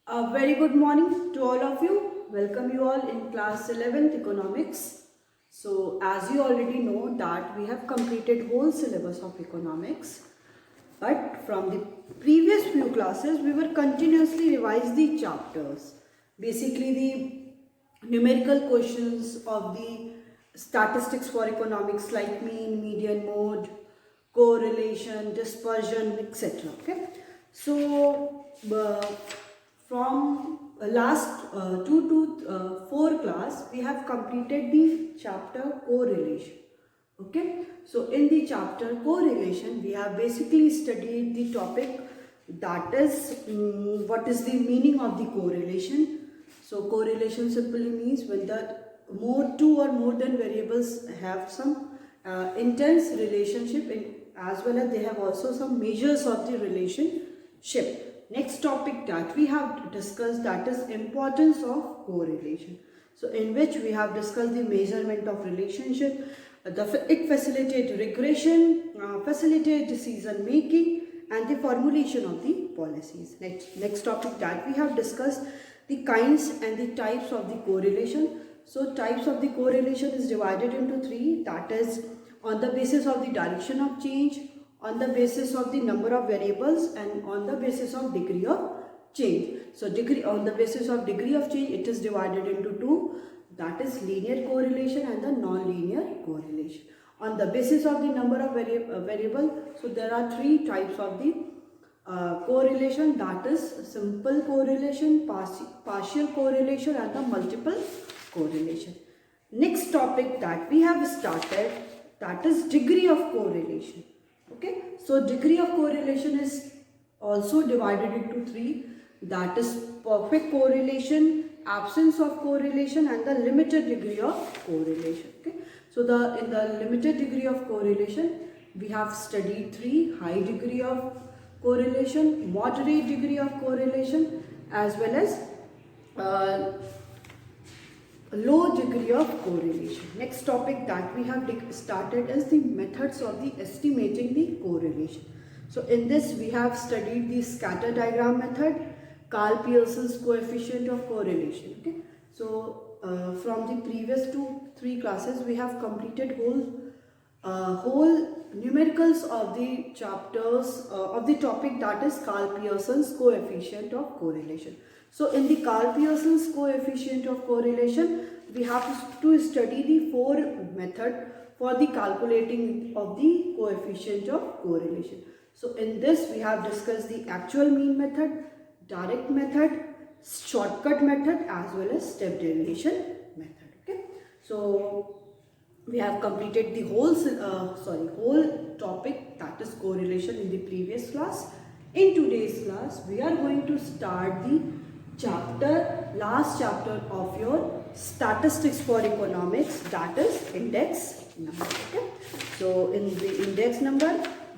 A very good morning to all of you. Welcome you all in class 11th economics. So as you already know that we have completed whole syllabus of economics. But from the previous few classes we were continuously revise the chapters. Basically the numerical questions of the statistics for economics like mean, median, mode, correlation, dispersion, etc. Okay. So from last 2 to 4 class we have completed the chapter correlation. Okay, so in the chapter correlation we have basically studied the topic that is what is the meaning of the correlation. So correlation simply means when the two or more than variables have some intense relationship as well as they have also some measures of the relationship. Next topic that we have discussed, that is importance of correlation. So in which we have discussed the measurement of relationship, it facilitates regression, facilitates decision making and the formulation of the policies. Next topic that we have discussed, the kinds and the types of the correlation. So types of the correlation is divided into three, that is on the basis of the direction of change, on the basis of the number of variables and on the basis of degree of change. So on the basis of degree of change it is divided into two, that is linear correlation and the non-linear correlation. On the basis of the number of variable, so there are three types of the correlation, that is simple correlation, partial correlation and the multiple correlation. Next topic that we have started, that is degree of correlation. Okay, so degree of correlation is also divided into three, that is perfect correlation, absence of correlation and the limited degree of correlation. Okay, so in the limited degree of correlation we have studied three: high degree of correlation, moderate degree of correlation as well as low degree of correlation. Next topic that we have started is the methods of the estimating the correlation. So in this we have studied the scatter diagram method, Karl Pearson's coefficient of correlation. Okay, so from the previous 2-3 classes we have completed whole numericals of the chapters of the topic, that is Karl Pearson's coefficient of correlation. So in the Karl Pearson's coefficient of correlation we have to study the 4 method for the calculating of the coefficient of correlation. So in this we have discussed the actual mean method, direct method, shortcut method as well as step derivation method. Okay, so we have completed the whole topic, that is correlation, in the previous class. In today's class we are going to start the last chapter of your statistics for economics, that is index number. Okay, so in the index number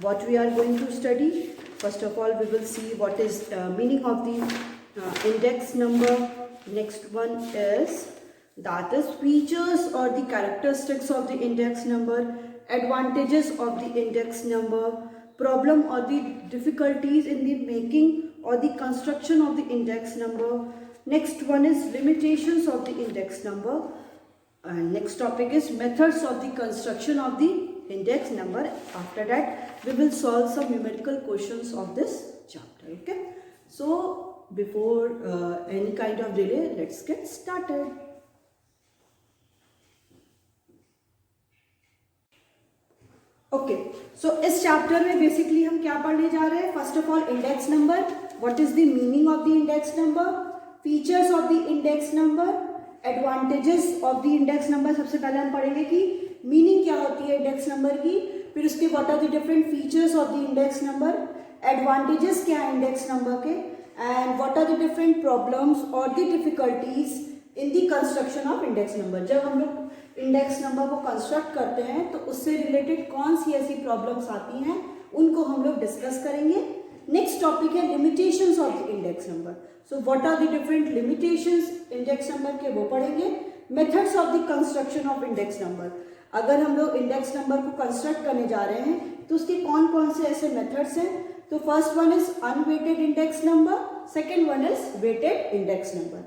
what we are going to study, first of all we will see what is meaning of the index number. Next one is, that is features or the characteristics of the index number, advantages of the index number, problem or the difficulties in the making or the construction of the index number. Next one is limitations of the index number, and next topic is methods of the construction of the index number. After that we will solve some numerical questions of this chapter. Okay, so before any kind of delay, let's get started. Okay, so इस chapter में basically हम क्या पढ़ने जा रहे हैं? First of all index number, what is the meaning of the index number, features of the index number, advantages of the index number. सबसे पहले हम पढ़ेंगे कि मीनिंग क्या होती है इंडेक्स नंबर की, फिर उसके what are the different features of the index number, advantages क्या है इंडेक्स नंबर के, and what are the different problems और the difficulties in the construction of index number. जब हम लोग इंडेक्स नंबर को कंस्ट्रक्ट करते हैं तो उससे रिलेटेड कौन सी ऐसी प्रॉब्लम्स आती हैं उनको हम लोग डिस्कस करेंगे. नेक्स्ट टॉपिक है limitations of the index number. So what are the different limitations index number के, वो पढ़ेंगे. Methods of the construction of index number, अगर हम लोग इंडेक्स नंबर को कंस्ट्रक्ट करने जा रहे हैं तो उसके कौन कौन से ऐसे मेथड्स हैं तो first one is unweighted index number, second one is weighted index number.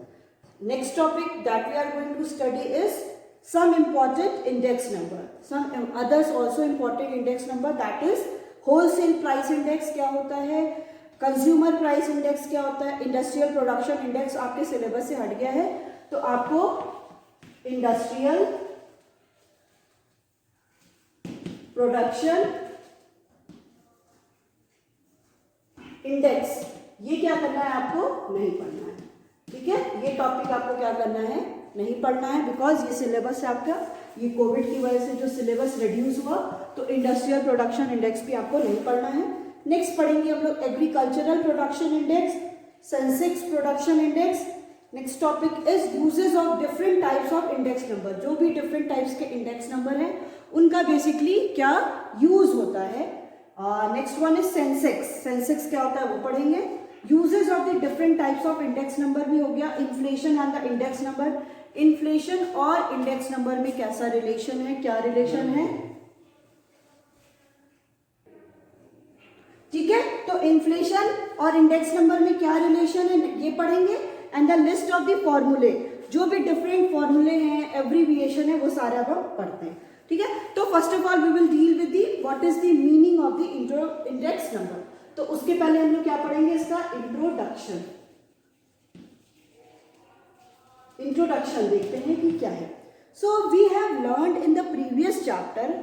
Next topic that we are going to study is some important index number, some others also important index number, that is wholesale price index क्या होता है, consumer price index क्या होता है, industrial production index आपके syllabus से हट गया है, तो आपको industrial production index ये क्या करना है, आपको नहीं पढ़ना है. ठीक है, ये टॉपिक आपको क्या करना है, नहीं पढ़ना है, बिकॉज ये सिलेबस से आपका ये कोविड की वजह से जो सिलेबस रिड्यूस हुआ, तो इंडस्ट्रियल प्रोडक्शन इंडेक्स भी आपको नहीं पढ़ना है. नेक्स्ट पढ़ेंगे हम लोग agricultural production index, Sensex production index. Next topic is uses of different types of index number. जो भी डिफरेंट टाइप्स के इंडेक्स नंबर है उनका बेसिकली क्या यूज होता है. Next one is Sensex. Sensex क्या होता है वो पढ़ेंगे. Uses of the different types of index number भी हो गया. Inflation and the index number. Inflation और इंडेक्स नंबर में कैसा रिलेशन है, क्या रिलेशन है. ठीक है, तो इन्फ्लेशन और इंडेक्स नंबर में क्या रिलेशन है ये पढ़ेंगे. And the list of the फॉर्मूले, जो भी डिफरेंट फॉर्मूले हैं, एब्रीविएशन है, वो सारे अब हम पढ़ते हैं. ठीक है, तो first of all we will deal with the what is the meaning of the index number. तो उसके पहले हम लोग क्या पढ़ेंगे, इसका इंट्रोडक्शन. इंट्रोडक्शन देखते हैं कि क्या है. So we have learned in the previous chapter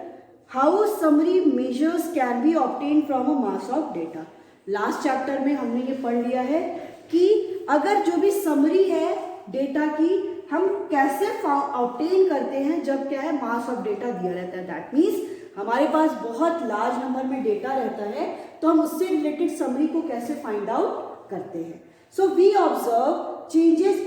how summary measures can be obtain from a mass of data. Last chapter में हमने ये पढ़ लिया है कि अगर जो भी समरी है डेटा की, हम कैसे ऑब्टेन करते हैं जब क्या है, मास ऑफ डेटा दिया रहता है. दैट मीन्स हमारे पास बहुत लार्ज नंबर में डेटा रहता है, तो हम उससे रिलेटेड समरी को कैसे फाइंड आउट करते हैं. So we observe changes.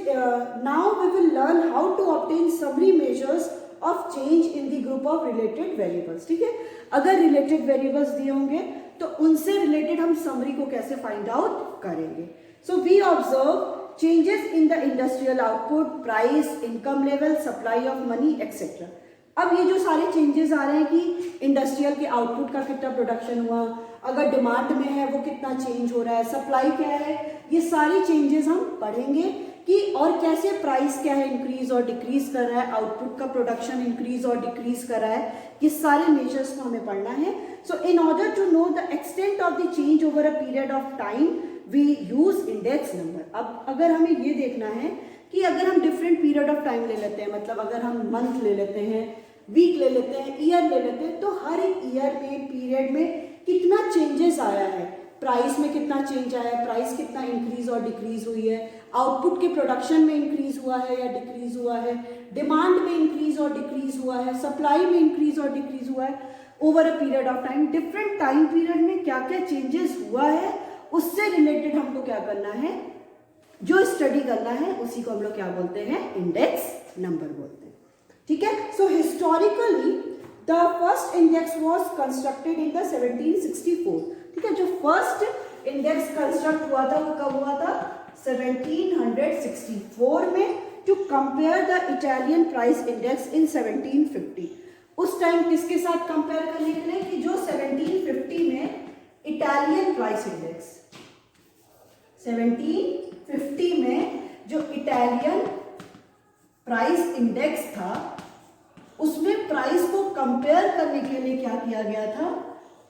Now we will learn how to obtain summary measures of change in the group of related variables. ठीक है, अगर related variables दिए होंगे तो उनसे related हम summary को कैसे find out करेंगे. So we observe changes in the industrial output, price, income level, supply of money, etc. अब ये जो सारे चेंजेस आ रहे हैं कि इंडस्ट्रियल के आउटपुट का कितना प्रोडक्शन हुआ, अगर डिमांड में है वो कितना चेंज हो रहा है, सप्लाई क्या है, ये सारी चेंजेस हम पढ़ेंगे कि और कैसे प्राइस क्या है, इंक्रीज और डिक्रीज कर रहा है, आउटपुट का प्रोडक्शन इंक्रीज और डिक्रीज कर रहा है, ये सारे मेजर्स को हमें पढ़ना है. So in order to know the extent of the change over a period of time we use index number. अब अगर हमें ये देखना है कि अगर हम डिफरेंट पीरियड ऑफ टाइम ले लेते हैं, मतलब अगर हम मंथ ले लेते हैं, वीक ले लेते हैं, ईयर ले लेते हैं, तो हर एक ईयर में, पीरियड में कितना चेंजेस आया है, प्राइस में कितना चेंज आया है, प्राइस कितना इंक्रीज और डिक्रीज हुई है, आउटपुट के प्रोडक्शन में इंक्रीज हुआ है या डिक्रीज हुआ है, डिमांड में इंक्रीज और डिक्रीज हुआ है, सप्लाई में इंक्रीज और डिक्रीज हुआ है, over a period of time, different time period में क्या क्या चेंजेस हुआ है, उससे रिलेटेड हमको क्या करना है, जो स्टडी करना है, उसी को हम लोग क्या बोलते हैं, इंडेक्स नंबर बोलते हैं. ठीक है, so historically the first index was constructed in the 1764. ठीक है, जो फर्स्ट इंडेक्स कंस्ट्रक्ट हुआ था वो कब हुआ था, 1764 में, to compare the Italian price index in 1750. उस टाइम किसके साथ कंपेयर करने के लिए कि जो 1750 में इटालियन प्राइस इंडेक्स, 1750 में जो इटालियन प्राइस इंडेक्स था, उसमें प्राइस को कंपेयर करने के लिए क्या किया गया था,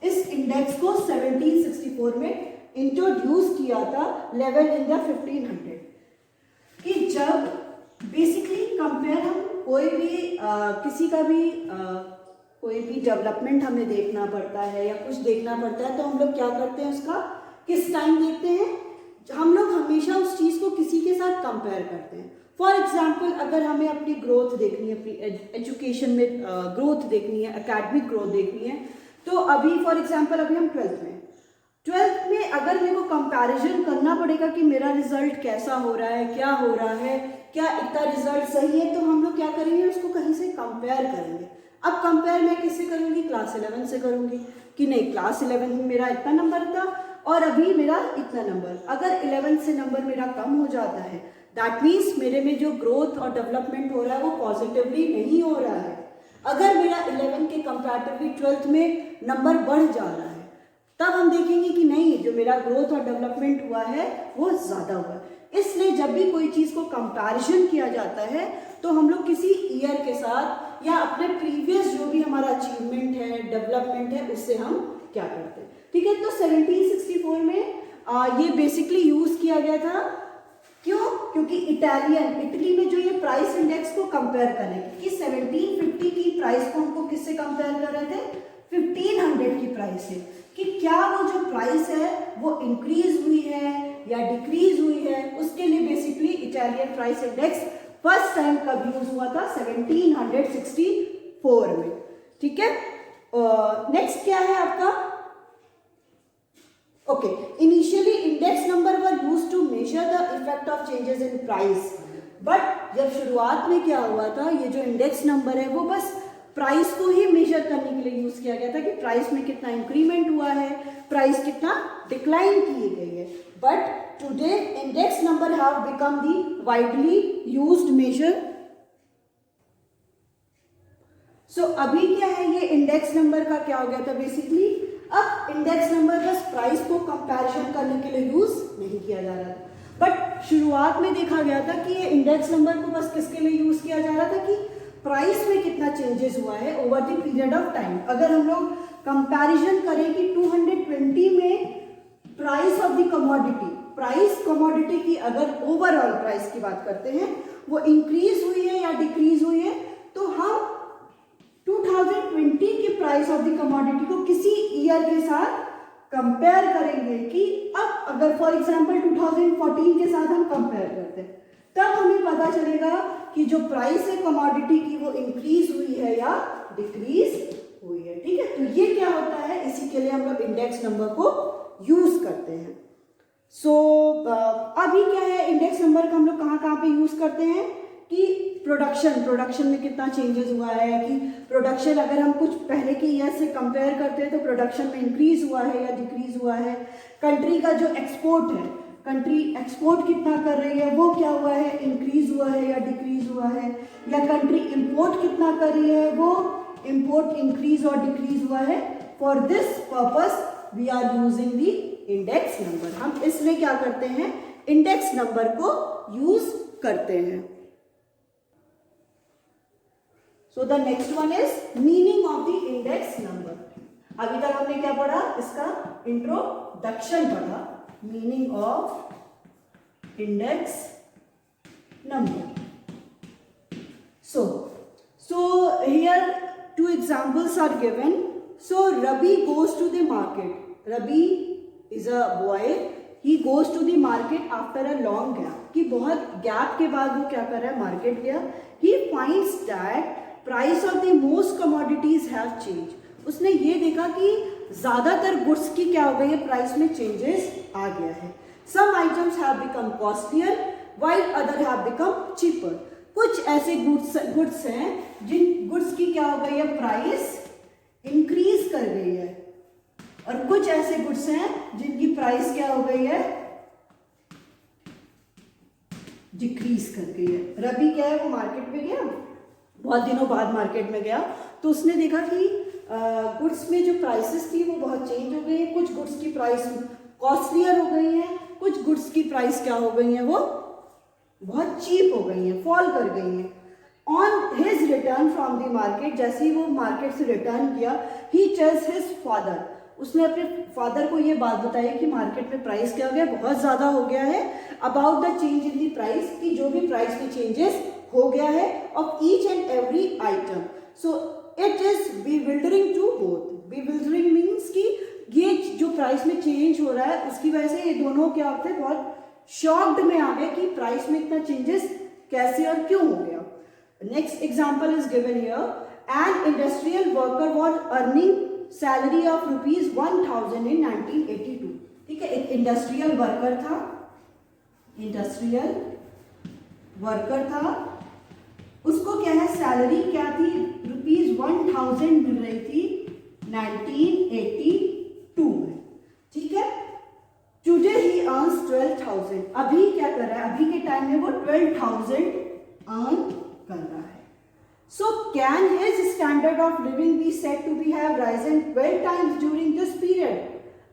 इस इंडेक्स को 1764 में इंट्रोड्यूस किया था लेवल इन द 1500. कि जब बेसिकली कंपेयर हम कोई भी किसी का भी कोई भी डेवलपमेंट हमें देखना पड़ता है या कुछ देखना पड़ता है, तो हम लोग क्या करते हैं, उसका किस टाइम देखते हैं, हम लोग हमेशा उस चीज़ को किसी के साथ कंपेयर करते हैं. फॉर एग्जाम्पल, अगर हमें अपनी ग्रोथ देखनी है, अपनी एजुकेशन में ग्रोथ देखनी है, एकेडमिक ग्रोथ देखनी है, तो अभी फॉर एग्जाम्पल अभी हम 12th में अगर मेरे को कंपैरिजन करना पड़ेगा कि मेरा रिजल्ट कैसा हो रहा है, क्या हो रहा है, क्या इतना रिजल्ट सही है, तो हम लोग क्या करेंगे, उसको कहीं से कंपेयर करेंगे. अब कंपेयर मैं किससे करूँगी, क्लास 11 से करूँगी कि नहीं, क्लास 11 में मेरा इतना नंबर था और अभी मेरा इतना नंबर. अगर 11 से नंबर मेरा कम हो जाता है, दैट मीन्स मेरे में जो ग्रोथ और डेवलपमेंट हो रहा है वो पॉजिटिवली नहीं हो रहा है. अगर मेरा 11 के कंपैरेटिवली 12th में नंबर बढ़ जा रहा है, तब हम देखेंगे कि नहीं, जो मेरा ग्रोथ और डेवलपमेंट हुआ है वो ज़्यादा हुआ है। इसलिए जब भी कोई चीज़ को कंपैरिजन किया जाता है तो हम लोग किसी ईयर के साथ या अपने प्रीवियस जो भी हमारा अचीवमेंट है, डेवलपमेंट है, उससे हम क्या करते हैं। ठीक है, तो 1764 में ये बेसिकली यूज किया गया था। क्यों? क्योंकि इटली में जो ये प्राइस इंडेक्स को कंपेयर करें कि 1750 की प्राइस को हमको किससे कंपेयर कर रहे थे, 1500 की प्राइस से, कि क्या वो जो प्राइस है वो इंक्रीज हुई है या डिक्रीज हुई है। उसके लिए basically Italian price index first time कब यूज हुआ था, 1764 में। ठीक है, नेक्स्ट क्या है आपका, okay, initially index number were used to measure the effect of changes in price, but जब शुरुआत में क्या हुआ था, ये जो इंडेक्स नंबर है वो बस प्राइस को ही मेजर करने के लिए यूज किया गया था कि प्राइस में कितना इंक्रीमेंट हुआ है, प्राइस कितना डिक्लाइन की गई है। But today index number have become the widely used measure. So अभी क्या है, ये इंडेक्स नंबर का क्या हो गया था बेसिकली, अब इंडेक्स नंबर बस प्राइस को कंपैरिजन करने के लिए यूज नहीं किया जा रहा था। बट शुरुआत में देखा गया था कि ये इंडेक्स नंबर को बस किसके लिए यूज किया जा रहा था कि प्राइस में कितना चेंजेस हुआ है over the period of time. अगर हम लोग कंपैरिजन करें कि 220 में price of the commodity, price commodity की अगर ओवरऑल प्राइस की बात करते हैं वो इंक्रीज हुई है या डिक्रीज हुई है, तो हम 2020 की प्राइस ऑफ द कमोडिटी को किसी ईयर के साथ कंपेयर करेंगे कि अब अगर फॉर एग्जांपल 2014 के साथ हम कंपेयर करते हैं, तब हमें पता चलेगा कि जो प्राइस है कमोडिटी की वो इंक्रीज हुई है या डिक्रीज हुई है। ठीक है, तो ये क्या होता है, इसी के लिए हम लोग इंडेक्स नंबर को यूज करते हैं। सो अभी क्या है, इंडेक्स नंबर का हम लोग कहाँ कहाँ पे यूज करते हैं कि प्रोडक्शन में कितना चेंजेस हुआ है, कि प्रोडक्शन अगर हम कुछ पहले के ईयर से कंपेयर करते हैं तो प्रोडक्शन में इंक्रीज हुआ है या डिक्रीज हुआ है। कंट्री का जो एक्सपोर्ट है, कंट्री एक्सपोर्ट कितना कर रही है वो क्या हुआ है, इंक्रीज हुआ है या डिक्रीज हुआ है, या कंट्री इंपोर्ट कितना कर रही है वो इंपोर्ट इंक्रीज और डिक्रीज हुआ है। For this purpose we are using the index number. हम इसलिए क्या करते हैं, इंडेक्स नंबर को यूज करते हैं। So the next one is meaning of the index number. अभी तक हमने क्या पढ़ा, इसका इंट्रोडक्शन पढ़ा, meaning of index number. So here two examples are given. So Rabi goes to the market. Rabi is a boy. He goes to the market after a long gap. कि बहुत gap के बाद वो क्या कर रहा है, मार्केट गया। He finds that price of the most commodities have changed. उसने ये देखा कि ज्यादातर गुड्स की क्या हो गई है, प्राइस में चेंजेस आ गया है। Some items have become costlier while other have become cheaper. कुछ ऐसे गुड्स हैं जिन गुड्स की क्या हो गई है, प्राइस इंक्रीज कर गई है, और कुछ ऐसे गुड्स हैं जिनकी प्राइस क्या हो गई है, डिक्रीज कर गई है। रवि क्या है, वो मार्केट में गया, बहुत दिनों बाद मार्केट में गया, तो उसने देखा कि गुड्स में जो प्राइसेस थी वो बहुत चेंज हो गई है। कुछ गुड्स की प्राइस कॉस्टलियर हो गई है, कुछ गुड्स की प्राइस क्या हो गई है, वो बहुत चीप हो गई है, फॉल कर गई है। On his return from the market, जैसे ही वो मार्केट से रिटर्न किया, ही टेल्स हिज फादर, उसने अपने फादर को ये बात बताई कि मार्केट में प्राइस क्या हो गया, बहुत ज़्यादा हो गया है, about the change in the price, कि जो भी प्राइस में चेंजेस हो गया है of each and every item. So it is bewildering to both. Bewildering means कि ये जो प्राइस में चेंज हो रहा है उसकी वजह से ये दोनों क्या होते हैं, बहुत शॉक्ड में आ गए कि प्राइस में इतना चेंजेस कैसे और क्यों हो गया। Next example is given here, an industrial worker was earning salary of ₹1000 इन 1982। ठीक है, एक इंडस्ट्रियल वर्कर था, उसको क्या है, सैलरी क्या थी, ₹1000 मिल रही थी 1982 में। ठीक है, टुडे ही अर्न्स 12,000। अभी क्या कर रहा है, अभी के टाइम में वो 12,000 अर्न कर रहा है। So can his standard of living be said to be have risen 12 times during this period.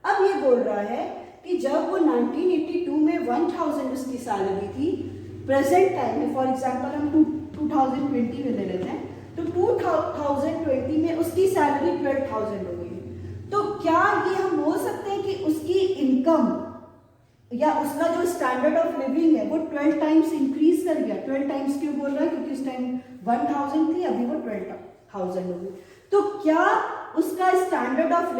अब ये बोल रहा है कि जब वो 1982 में 1000 उसकी सैलरी थी, प्रेजेंट टाइम में फॉर एग्जांपल हम 2020 में ले लेते हैं, तो 2020 में उसकी सैलरी 12,000 हो गई है। तो क्या ये हम बोल सकते हैं कि उसकी इनकम या उसका जो स्टैंडर्ड ऑफ लिविंग है वो 12 टाइम्स इंक्रीज कर गया? 12 टाइम्स क्यों बोल रहा है? क्योंकि उस टाइम 1000 थी, अभी वो 12,000 हो गई। तो क्या उसका स्टैंडर्ड ऑफ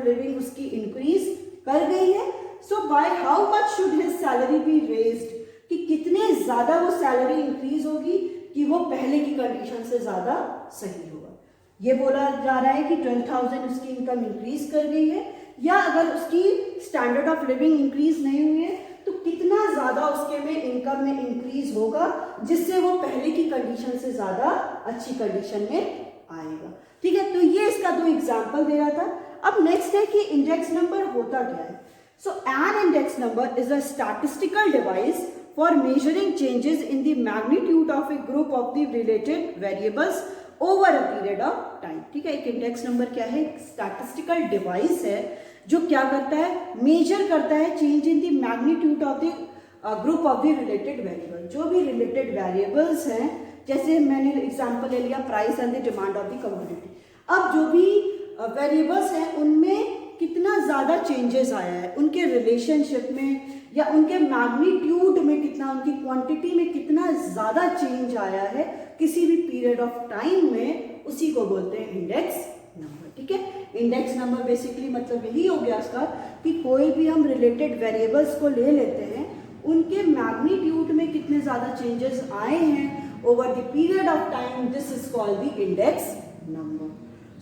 लिविंग उसकी इंक्रीज कर गई है? So by how much should his salary be raised, कि कितने ज्यादा वो सैलरी इंक्रीज होगी कि वो पहले की कंडीशन से ज्यादा सही होगा। ये बोला जा रहा है कि 12,000 उसकी इनकम इंक्रीज कर गई है, या अगर उसकी स्टैंडर्ड ऑफ लिविंग इंक्रीज नहीं हुई है तो कितना ज्यादा उसके में इनकम में इंक्रीज होगा जिससे वो पहले की कंडीशन से ज्यादा अच्छी कंडीशन में आएगा। ठीक है, तो ये इसका दो एग्जाम्पल दे रहा था। अब नेक्स्ट है कि इंडेक्स नंबर होता क्या है। So an index number is a statistical device for measuring changes in the magnitude of a group of the related variables over a period of time। ठीक है, एक इंडेक्स नंबर क्या है? स्टैटिस्टिकल डिवाइस है जो क्या करता है? मेजर करता है change in the magnitude of the group of the related variable. जो भी रिलेटेड वेरिएबल्स हैं, जैसे मैंने एग्जांपल ले लिया price and the demand of the commodity. अब जो भी वेरिएबल्स हैं उनमें कितना ज़्यादा चेंजेस आया है, उनके रिलेशनशिप में या उनके मैग्नीट्यूड में कितना, उनकी क्वांटिटी में कितना ज़्यादा चेंज आया है किसी भी पीरियड ऑफ टाइम में, उसी को बोलते हैं इंडेक्स नंबर। ठीक है, इंडेक्स नंबर बेसिकली मतलब यही हो गया उसका कि कोई भी हम रिलेटेड वेरिएबल्स को ले लेते हैं, उनके मैग्नीट्यूड में कितने ज़्यादा चेंजेस आए हैं over the period of time, this is called the index number.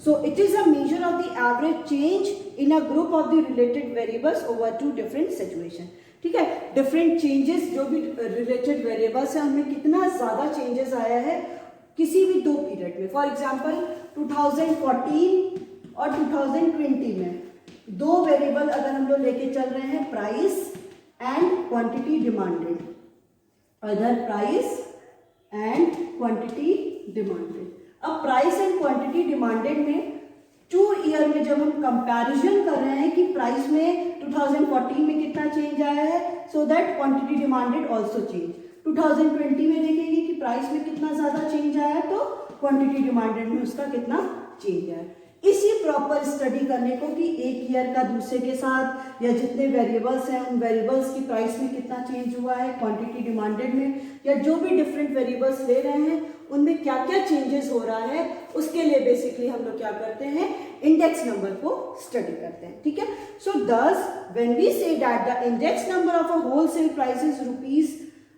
So it is a measure of the average change in a group of the related variables over two different situations। ठीक है, different changes जो भी related variables हैं उनमें कितना ज़्यादा changes आया है किसी भी दो पीरियड में। फॉर एग्जांपल 2014 और 2020 में दो वेरिएबल अगर हम लोग लेके चल रहे हैं, price and quantity demanded, other price and quantity demanded. अब प्राइस एंड क्वांटिटी डिमांडेड में 2 ईयर में जब हम कंपैरिजन कर रहे हैं कि प्राइस में 2014 में कितना चेंज आया है, so that quantity demanded also change. 2020 में देखेंगे कि प्राइस में कितना ज्यादा चेंज आया तो क्वांटिटी डिमांडेड में उसका कितना चेंज आया। इसी प्रॉपर स्टडी करने को कि एक ईयर का दूसरे के साथ या जितने वेरिएबल्स हैं उन वेरिएबल्स की प्राइस में कितना चेंज हुआ है क्वांटिटी डिमांडेड में, या जो भी डिफरेंट वेरिएबल्स ले रहे हैं उनमें क्या क्या चेंजेस हो रहा है, उसके लिए बेसिकली हम लोग क्या करते हैं, इंडेक्स नंबर को स्टडी करते हैं। ठीक है, so thus when we say that the index number of a wholesale price is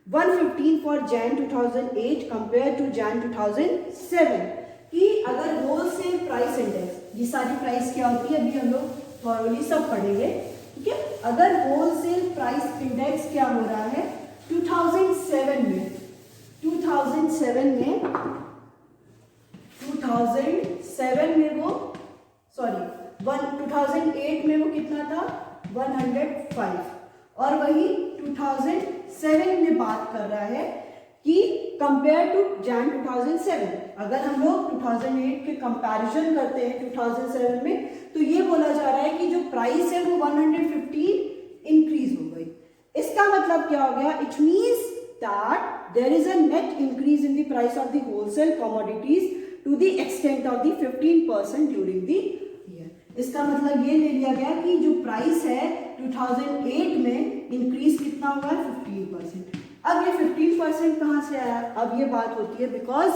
₹115 for Jan 2008 compare to Jan 2007, कि अगर होलसेल प्राइस इंडेक्स, ये सारी प्राइस क्या होती है अभी हम लोग थॉरोली सब पढ़ेंगे। ठीक है, अगर होलसेल प्राइस इंडेक्स क्या हो रहा है 2007 में 2008 में वो कितना था 105, और वही 2007 में बात कर रहा है कि कंपेयर टू Jan 2007, अगर हम लोग 2008 के कंपैरिजन करते हैं 2007 में, तो ये बोला जा रहा है कि जो प्राइस है वो 115 इंक्रीज हो गई। इसका मतलब क्या हो गया, it means that there is a net increase in the price of the wholesale commodities to the extent of the 15% during the year। इसका मतलब ये ले लिया गया कि जो प्राइस है 2008 में इंक्रीज कितना हुआ है 15%। अब ये 15% कहाँ से आया, अब ये बात होती है बिकॉज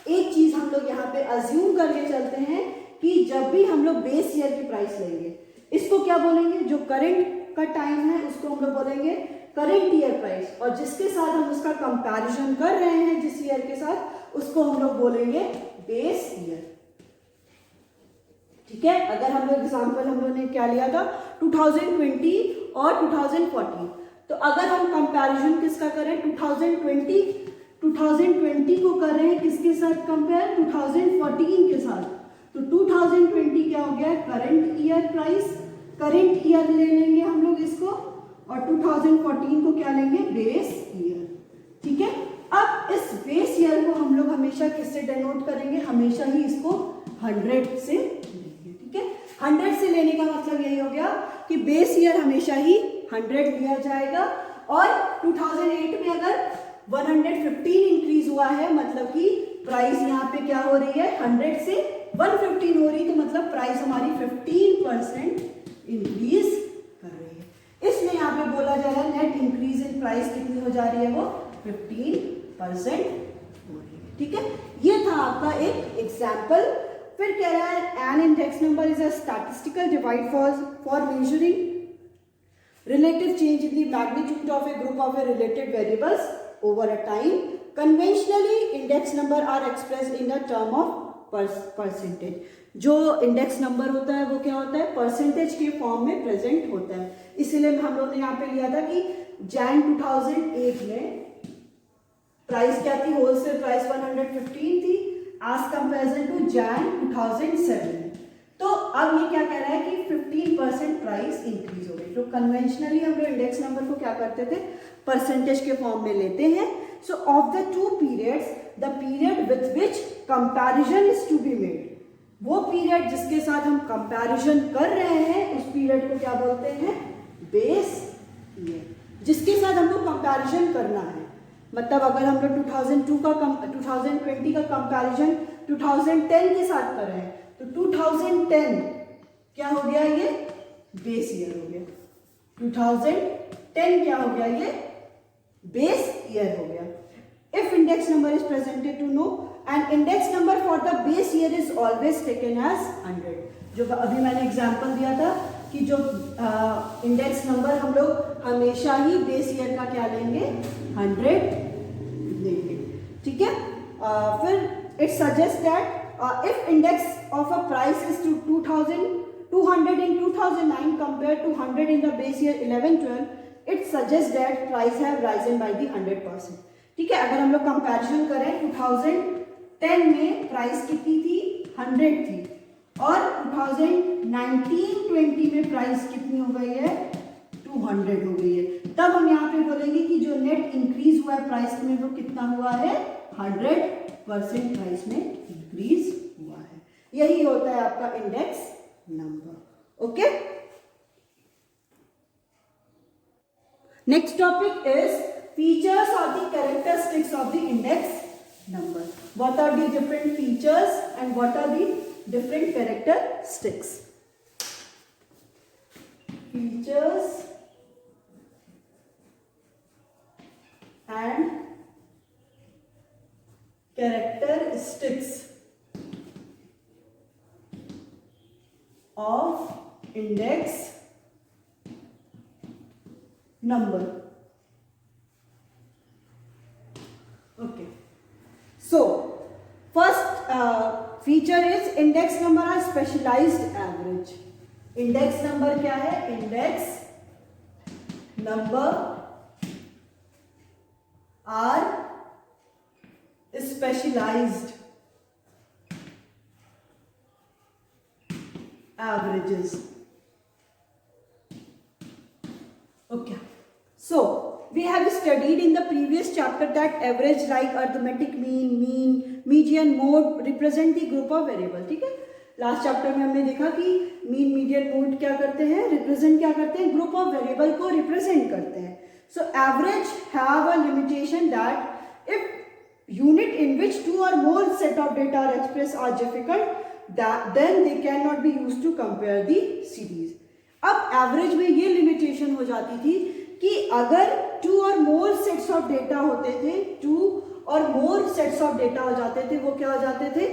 एक चीज हम लोग यहाँ पे अज्यूम करके चलते हैं कि जब भी हम लोग बेस ईयर की प्राइस लेंगे, इसको क्या बोलेंगे, जो करंट का टाइम है उसको हम लोग बोलेंगे करंट ईयर प्राइस, और जिसके साथ हम उसका कंपैरिजन कर रहे हैं जिस ईयर के साथ, उसको हम लोग बोलेंगे बेस ईयर। ठीक है, अगर हम लोग एग्जांपल हम लोगों ने क्या लिया था 2020 और 2014, तो अगर हम कंपैरिजन किसका करें 2020 को कर रहे हैं किसके साथ कंपेयर 2014 के साथ, तो 2020 क्या हो गया current year price, current year ले लेंगे हम लोग इसको, और 2014 को क्या लेंगे बेस ईयर। ठीक है, अब इस बेस ईयर को हम लोग हमेशा किससे डिनोट करेंगे, हमेशा ही इसको 100 से लेंगे। ठीक है, 100 से लेने का मतलब यही हो गया कि बेस ईयर हमेशा ही 100 लिया जाएगा, और 2008 में अगर 115 इंक्रीज हुआ है मतलब कि प्राइस यहाँ पे क्या हो रही है, 100 से 115 हो रही, तो मतलब प्राइस हमारी 15% इंक्रीज कर रही है। इसलिए यहाँ पे बोला जा रहा है नेट इंक्रीज इन प्राइस कितनी हो जा रही है, वो 15% हो रही है। ठीक है, ये था आपका एक एग्जाम्पल। फिर कह रहा है an index number is a statistical divide for measuring relative change in the magnitude of a group of a related variables over a time. Conventionally, index number are expressed in the term of percentage. जो index number होता है वो क्या होता है, percentage के form में present होता है। इसलिए हम लोग ने यहाँ पे लिया था कि जैन 2008 में प्राइस क्या थी, होलसेल प्राइस 115 थी एज कंपेरिजन टू जैन 2007। तो अब ये क्या कह रहा है कि 15% प्राइस इंक्रीज हो गई। तो कन्वेंशनली हम लोग इंडेक्स नंबर को क्या करते थे, परसेंटेज के फॉर्म में लेते हैं। So of the two periods the period with which comparison is to be made, वो पीरियड जिसके साथ हम कंपैरिजन कर रहे हैं उस पीरियड को क्या बोलते हैं, बेस ईयर, जिसके साथ हमको कंपैरिजन करना है। मतलब अगर हम लोग 2020 का कंपैरिजन 2010 के साथ कर रहे हैं तो 2010 क्या हो गया, ये बेस ईयर हो गया। 2010 क्या हो गया, ये बेस ईयर हो गया। If index number is presented to know and index number for the base year is always taken as 100। जो अभी मैंने एग्जांपल दिया था कि जो इंडेक्स नंबर हम लोग हमेशा ही बेस ईयर का क्या लेंगे, 100 लेंगे। ठीक है, फिर it suggest that if index of a price is to 200 in 2009 compared to 100 in the base year 11-12, it suggests that price have risen by the 100%. ठीक है, अगर हम लोग कंपैरिजन करें 2010 में प्राइस कितनी थी, 100 थी, और 2019-20 में प्राइस कितनी हो गई है, 200 हो गई है। तब हम यहाँ पे बोलेंगे कि जो नेट इंक्रीज हुआ है प्राइस में वो कितना हुआ है, 100% प्राइस में इंक्रीज हुआ है। यही होता है आपका index number. Okay, next topic is features और the characteristics of the index number. What are the different features and what are the different characteristics. Features and characteristics of index number. Okay, so first feature is index number are specialized average. Index number क्या है, index number are specialized averages. Okay, so we have studied in the previous chapter that average like arithmetic mean, median, mode represent the group of variable. ठीक है, last chapter में हमने देखा कि mean, median, mode क्या करते हैं, represent क्या करते हैं, ग्रुप ऑफ वेरिएबल को रिप्रेजेंट करते हैं। So average have a limitation that if unit in which two or more set of data are expressed are difficult, that then they cannot be used to compare the series. अब average में ये limitation हो जाती थी कि अगर to और मोर sets of data होते थे, टू और मोर सेट्स ऑफ डेटा हो जाते थे, वो क्या हो जाते थे,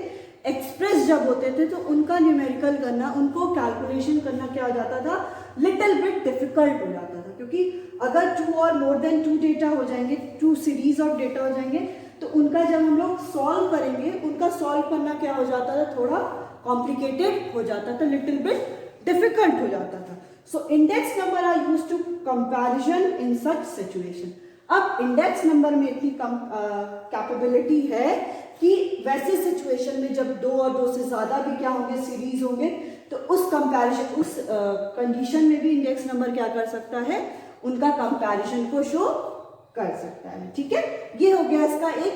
एक्सप्रेस जब होते थे तो उनका न्यूमेरिकल करना, उनको कैलकुलेशन करना क्या हो जाता था, लिटिल बिट डिफिकल्ट हो जाता था। क्योंकि अगर टू और मोर देन टू डेटा हो जाएंगे, टू सीरीज ऑफ डेटा हो जाएंगे, तो उनका जब हम लोग सॉल्व करेंगे, उनका सॉल्व करना क्या हो जाता था, थोड़ा कॉम्प्लिकेटेड हो जाता था, लिटिल बिट डिफिकल्ट हो जाता था। So index number are used to comparison in such situation. अब इंडेक्स नंबर में इतनी कम कैपेबिलिटी है कि वैसे सिचुएशन में जब दो और दो से ज्यादा भी क्या होंगे, सीरीज होंगे, तो उस कंपैरिजन, उस कंडीशन में भी इंडेक्स नंबर क्या कर सकता है, उनका कंपैरिजन को शो कर सकता है। ठीक है, ये हो गया इसका एक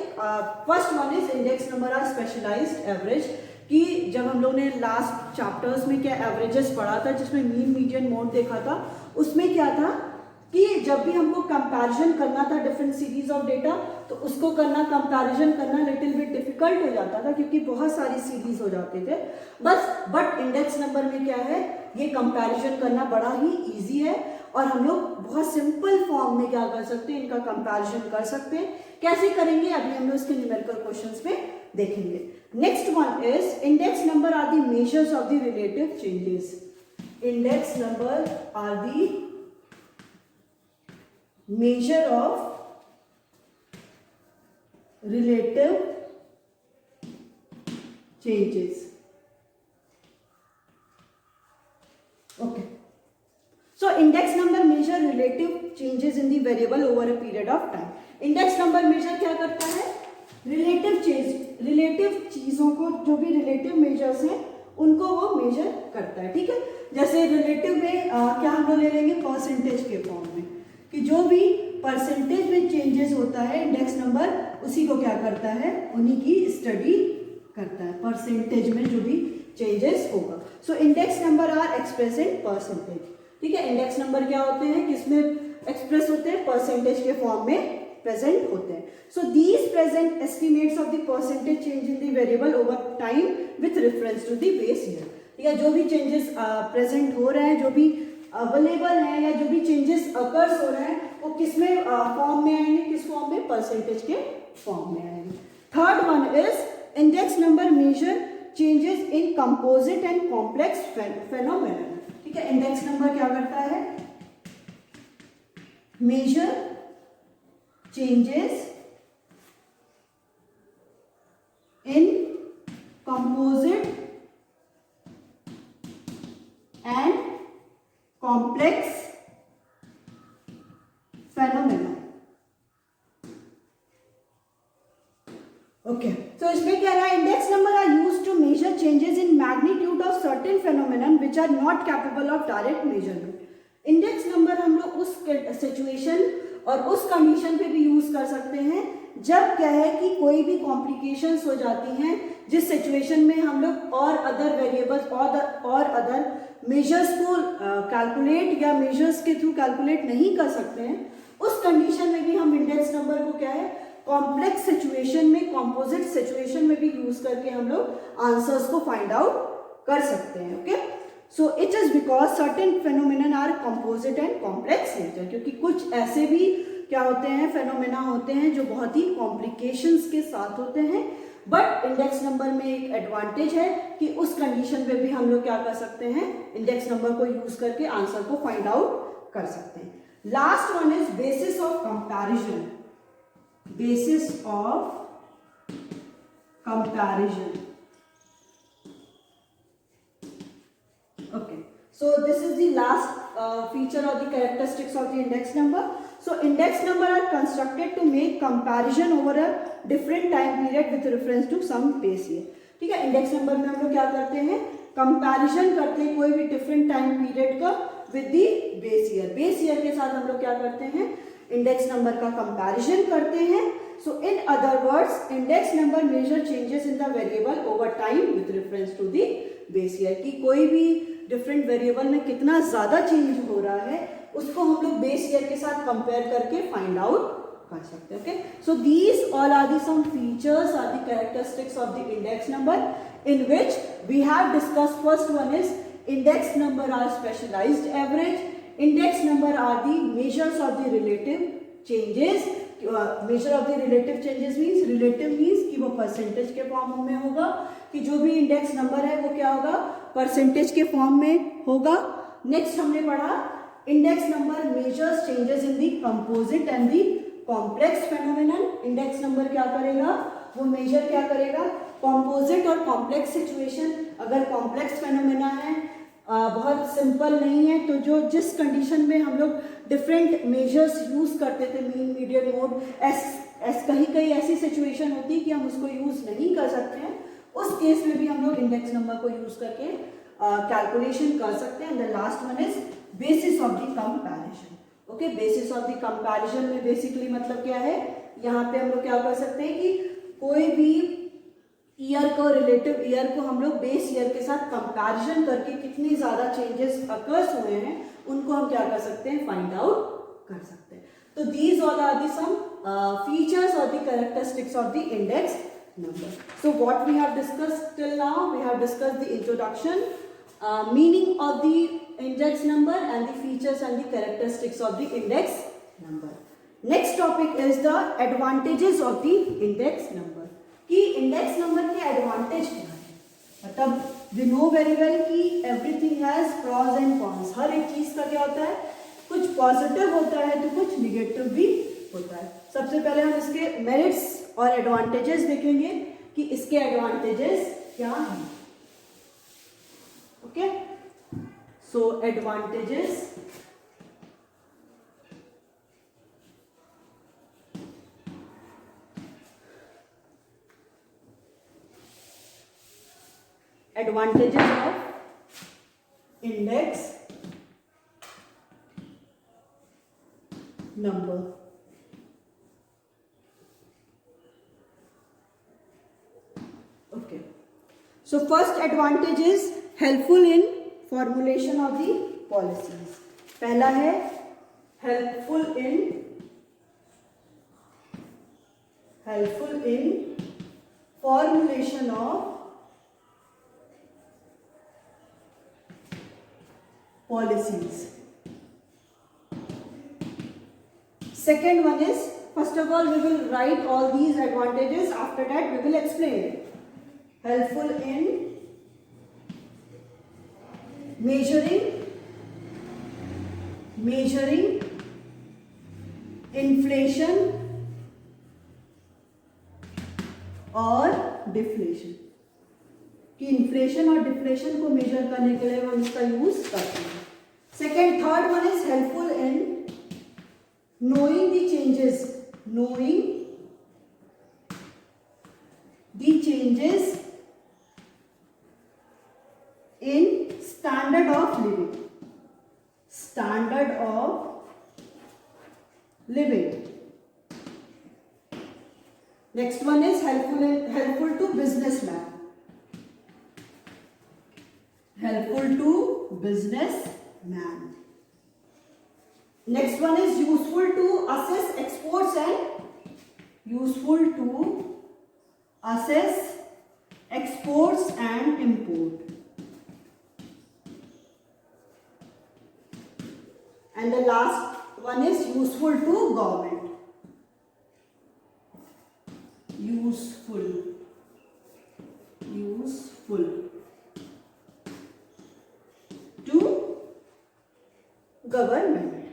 first one is index number are specialised average. कि जब हम लोग ने लास्ट चैप्टर्स में क्या एवरेजेस पढ़ा था, जिसमें मीन मीडियन मोड देखा था, उसमें क्या था कि जब भी हमको कंपैरिजन करना था डिफरेंट सीरीज ऑफ डेटा, तो उसको करना, कंपैरिजन करना लिटिल बिट डिफिकल्ट हो जाता था क्योंकि बहुत सारी सीरीज हो जाते थे बस। बट इंडेक्स नंबर में क्या है, ये कंपैरिजन करना बड़ा ही इजी है और हम लोग बहुत सिंपल फॉर्म में क्या कर सकते हैं, इनका कंपैरिजन कर सकते हैं। कैसे करेंगे अभी हम लोग इसके न्यूमेरिकल क्वेश्चंस में देखेंगे। Next one is index number are the measures of the relative changes. Index number are the measure of relative changes. Okay, so index number measure relative changes in the variable over a period of time. index number measure क्या करता है, relative change, relative चीजों को, जो भी relative measures हैं उनको वो measure करता है। ठीक है, जैसे relative में क्या हम लोग ले लेंगे, परसेंटेज के फॉर्म में, कि जो भी परसेंटेज में चेंजेस होता है इंडेक्स नंबर उसी को क्या करता है, उन्हीं की स्टडी करता है, परसेंटेज में जो भी चेंजेस होगा। So index number are express in percentage. ठीक है, इंडेक्स नंबर क्या होते हैं, किसमें एक्सप्रेस होते हैं, परसेंटेज के फॉर्म में प्रेजेंट होते हैं। So these present estimates of the percentage change in the variable over time with reference to the base year. ठीक है, जो भी चेंजेस प्रेजेंट हो रहे हैं, जो भी अवेलेबल है या जो भी चेंजेस अकर्स हो रहे हैं, वो किस में फॉर्म में आएंगे, किस फॉर्म में, परसेंटेज के फॉर्म में आएंगे। Third one is index number measure changes in composite and complex phenomenon. ठीक है, इंडेक्स नंबर क्या करता है, measure changes in composite and complex phenomena. Okay, तो इसमें क्या रहा, index number are used to measure changes in magnitude of certain phenomenon which are not capable of direct measurement. Index number हम लोग उस सिचुएशन और उस कंडीशन पे भी यूज कर सकते हैं जब क्या है कि कोई भी कॉम्प्लिकेशंस हो जाती हैं, जिस सिचुएशन में हम लोग और अदर वेरिएबल्स और अदर मेजर्स को कैलकुलेट या मेजर्स के थ्रू कैलकुलेट नहीं कर सकते हैं, उस कंडीशन में भी हम इंडेक्स नंबर को क्या है, कॉम्प्लेक्स सिचुएशन में, कंपोजिट सिचुएशन में भी यूज करके हम लोग आंसर्स को फाइंड आउट कर सकते हैं। Okay, so it is because certain phenomenon are composite and complex nature, क्योंकि कुछ ऐसे भी क्या होते हैं, फेनोमेना होते हैं जो बहुत ही कॉम्प्लिकेशंस के साथ होते हैं। बट इंडेक्स नंबर में एक एडवांटेज है कि उस कंडीशन में भी हम लोग क्या कर सकते हैं, इंडेक्स नंबर को यूज करके आंसर को फाइंड आउट कर सकते हैं। Last one is basis of comparison. Basis of comparison. Okay, so this is the last feature of the characteristics of the index number. So index number are constructed to make comparison over a different time period with reference to some base year. ठीक है, index number में हम लोग क्या करते हैं, comparison करते हैं कोई भी डिफरेंट टाइम पीरियड का with the base year. Base year के साथ हम लोग क्या करते हैं, इंडेक्स नंबर का कंपैरिजन करते हैं। So in other words index number measure changes in the variable over time with reference to the base year, की कोई भी डिफरेंट वेरिएबल में कितना ज्यादा चेंज हो रहा है उसको हम लोग बेस ईयर के साथ कंपेयर करके फाइंड आउट कर सकते हैं। Okay, so these all are the some features are the characteristics of the index number in which we have discussed. First one is index number are specialised average, index number are the measures of the relative changes. Measure of the relative changes means, relative means कि वो percentage के form में होगा, कि जो भी index number है वो क्या होगा, परसेंटेज के फॉर्म में होगा। नेक्स्ट हमने पढ़ा index number measures changes in the composite and the complex phenomenon. Index number क्या करेगा, वो मेजर क्या करेगा, कंपोजिट और कॉम्प्लेक्स सिचुएशन। अगर कॉम्प्लेक्स फेनोमेना है, बहुत सिंपल नहीं है, तो जो जिस कंडीशन में हम लोग डिफरेंट मेजर्स यूज करते थे, मीन मीडियन मोड, कहीं कहीं ऐसी सिचुएशन होती है कि हम उसको यूज नहीं कर सकते हैं, उस केस में भी हम लोग इंडेक्स नंबर को यूज करके कैलकुलेशन कर सकते हैं। The last one is basis of the comparison. Okay, basis of the comparison में बेसिकली मतलब क्या है, यहाँ पे हम लोग क्या कर सकते हैं कि कोई भी ईयर को, रिलेटिव ईयर को हम लोग बेस ईयर के साथ कंपैरिजन करके कितनी ज़्यादा चेंजेस अकर्स हुए हैं उनको हम क्या कर सकते हैं, फाइंड आउट कर सकते हैं. तो these all are the some features और the characteristics of the index number. So what we have discussed till now, we have discussed the introduction, meaning of the index number and the features and the characteristics of the index number. Next topic is the advantages of the index number. कि index number के advantage क्या है. मतलब we know very well कि everything has pros and cons. हर एक चीज का क्या होता है, कुछ पॉजिटिव होता है तो कुछ निगेटिव भी होता है. सबसे पहले हम इसके मेरिट्स और एडवांटेजेस देखेंगे कि इसके एडवांटेजेस क्या हैं. Okay, so advantages. Advantages of index number. Okay, so first advantage is helpful in formulation of the policies. पहला है helpful in formulation of policies. Second one is, first of all we will write all these advantages, after that we will explain it. Helpful in measuring inflation और deflation. कि inflation और deflation को major करने के लिए हम इसका use करते हैं. Second, third one is helpful in knowing the changes in standard of living. Next one is helpful to businessman. Next one is useful to assess exports and import. And the last one is useful to government. Useful to government.